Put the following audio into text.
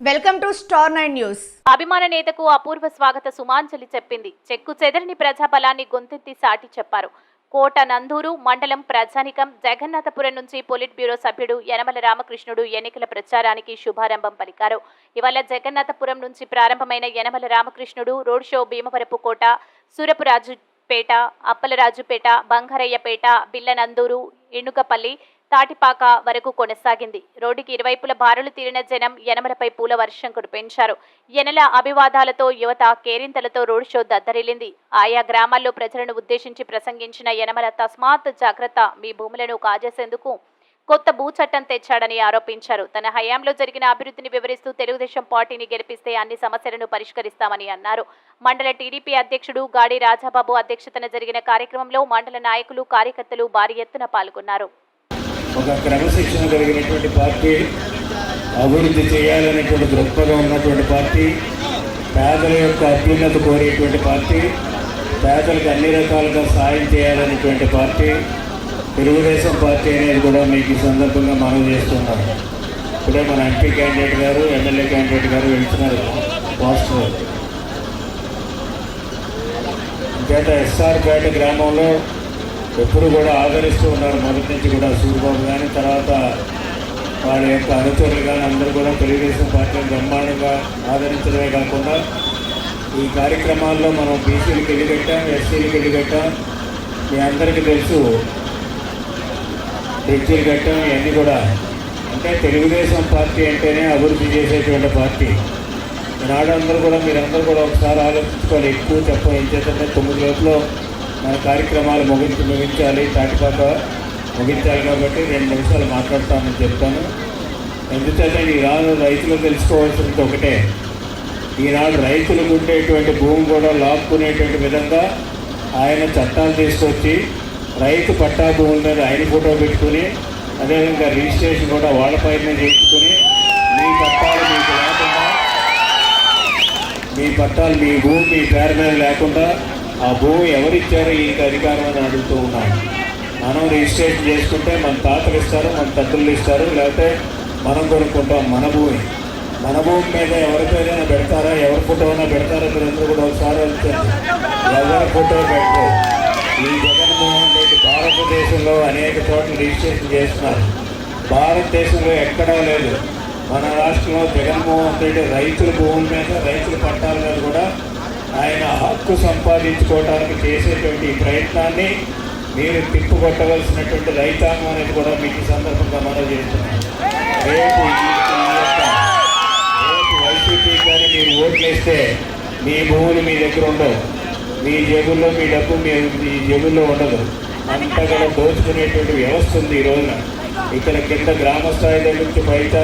Welcome to star 9 news. అభిమాన నేతకు అపూర్వ స్వాగత సుమాంజలి చెప్పింది. చెక్కు చెదరని ప్రజాబలాన్ని గొంతెత్తి సాటి చెప్పారు. కోట నందూరు మండలం ప్రజానికం జగన్నాథపురం నుంచి పొలిట్ బ్యూరో సభ్యుడు యనమల రామకృష్ణుడు ఎన్నికల ప్రచారానికి శుభారంభం పలికారు. ఇవాళ జగన్నాథపురం నుంచి ప్రారంభమైన యనమల రామకృష్ణుడు రోడ్ షో భీమవరపు కోట, సూరపురాజుపేట, అప్పలరాజుపేట, బంగారయ్యపేట, బిల్లనందూరు, ఇణుకపల్లి, తాటిపాక వరకు కొనసాగింది. రోడ్డుకి ఇరువైపుల బారులు తీరిన జనం యనమలపై పూల వర్షం కురిపించారు. యనల అభివాదాలతో యువత కేరింతలతో రోడ్ షో దద్దరిల్లింది. ఆయా గ్రామాల్లో ప్రజలను ఉద్దేశించి ప్రసంగించిన యనమల తస్మాత్ జాగ్రత్త, మీ భూములను కాజేసేందుకు కొత్త భూ చట్టం తెచ్చాడని ఆరోపించారు. తన హయాంలో జరిగిన అభివృద్ధిని వివరిస్తూ తెలుగుదేశం పార్టీని గెలిపిస్తే అన్ని సమస్యలను పరిష్కరిస్తామని అన్నారు. మండల టీడీపీ అధ్యక్షుడు గాడి రాజాబాబు అధ్యక్షతన జరిగిన కార్యక్రమంలో మండల నాయకులు, కార్యకర్తలు భారీ ఎత్తున పాల్గొన్నారు. ఒక క్రమశిక్షణ కలిగినటువంటి పార్టీ, అభివృద్ధి చేయాలనేటువంటి దృక్పథం ఉన్నటువంటి పార్టీ, పేదల యొక్క అభ్యున్నత కోరేటువంటి పార్టీ, పేదలకు అన్ని రకాలుగా సాయం చేయాలనేటువంటి పార్టీ తెలుగుదేశం పార్టీ అనేది కూడా మీకు ఈ సందర్భంగా మనం చేస్తున్నాం. ఇప్పుడే మన ఎంపీ క్యాండిడేట్ గారు, ఎమ్మెల్యే క్యాండిడేట్ గారు వెళ్తున్నారు పోస్టర్. ఇంకేత ఎస్ఆర్ పేట గ్రామంలో ఎప్పుడు కూడా ఆదరిస్తూ ఉన్నారు. మొదటి నుంచి కూడా సూర్యబాబు కానీ, తర్వాత వాళ్ళ యొక్క అనుచరులు కానీ అందరూ కూడా తెలుగుదేశం పార్టీని బ్రహ్మాండంగా ఆదరించడమే కాకుండా ఈ కార్యక్రమాల్లో మనం బీసీలకు ఎదిగట్టాం, ఎస్సీలకు ఎదిగట్టాం. మీ అందరికీ తెలుసు, బ్రిడ్జిలు కట్టాం. ఇవన్నీ కూడా అంటే తెలుగుదేశం పార్టీ అంటేనే అభివృద్ధి చేసేటువంటి పార్టీ. ఈనాడు అందరూ కూడా మీరందరూ కూడా ఒకసారి ఆలోచించుకోవాలి. ఎక్కువ ఏం చేద్దంటే 9 రోజుల్లో మన కార్యక్రమాలు ముగించాలి, తాటిపాక ముగించాలి. కాబట్టి 2 నిమిషాలు మాట్లాడతామని చెప్తాను. ఎందుకంటే ఈనాడు రైతులు తెలుసుకోవాల్సింది ఒకటే, ఈనాడు రైతులకు ఉండేటువంటి భూమి కూడా లాక్కునేటువంటి విధంగా ఆయన చట్టాలు తీసుకొచ్చి రైతు పట్టా భూముల మీద ఆయన ఫోటో పెట్టుకుని, అదేవిధంగా రిజిస్ట్రేషన్ కూడా వాళ్ళ పైన చేయించుకుని, మీ పట్టాలు మీకు లేకుండా, మీ పట్టాలు మీ భూమి మీ పేరు మీద లేకుండా ఆ భూమి ఎవరిచ్చారో ఈ అధికారం అని అడుగుతూ ఉన్నాం. మనం రిజిస్ట్రేషన్ చేసుకుంటే మన తాతలు ఇస్తారు, మన తండ్రులు ఇస్తారు, లేకపోతే మనం కొనుక్కుంటాం. మన భూమి మీద ఎవరి పేరైనా పెడతారా, ఎవరి ఫోటో అయినా పెడతారా? మీరందరూ కూడా ఒకసారి వెళ్తారు. ఎవరి ఫోటో పెట్టరు. ఈ జగన్మోహన్ రెడ్డి భారతదేశంలో అనేక చోట్ల రిజిస్ట్రేషన్ చేస్తున్నారు. భారతదేశంలో ఎక్కడా లేదు. మన రాష్ట్రంలో జగన్మోహన్ రెడ్డి రైతుల భూముల మీద, రైతుల పట్టాల మీద కూడా ఆయన హక్కు సంపాదించుకోవడానికి చేసేటువంటి ప్రయత్నాన్ని మీరు తిప్పుకొట్టవలసినటువంటి రైతాంగం అనేది కూడా మీకు ఈ సందర్భంగా మనం చేస్తున్నాం. రేపు వైసీపీ కానీ మీరు ఓట్లేస్తే మీ భూములు మీ దగ్గర ఉండవు, మీ జేబుల్లో మీ డబ్బు మీ జేబుల్లో ఉండదు. అంతా కూడా దోచుకునేటువంటి వ్యవస్థ ఉంది ఈ రోజున. ఇక్కడ కింద గ్రామ స్థాయి దగ్గర నుంచి బయట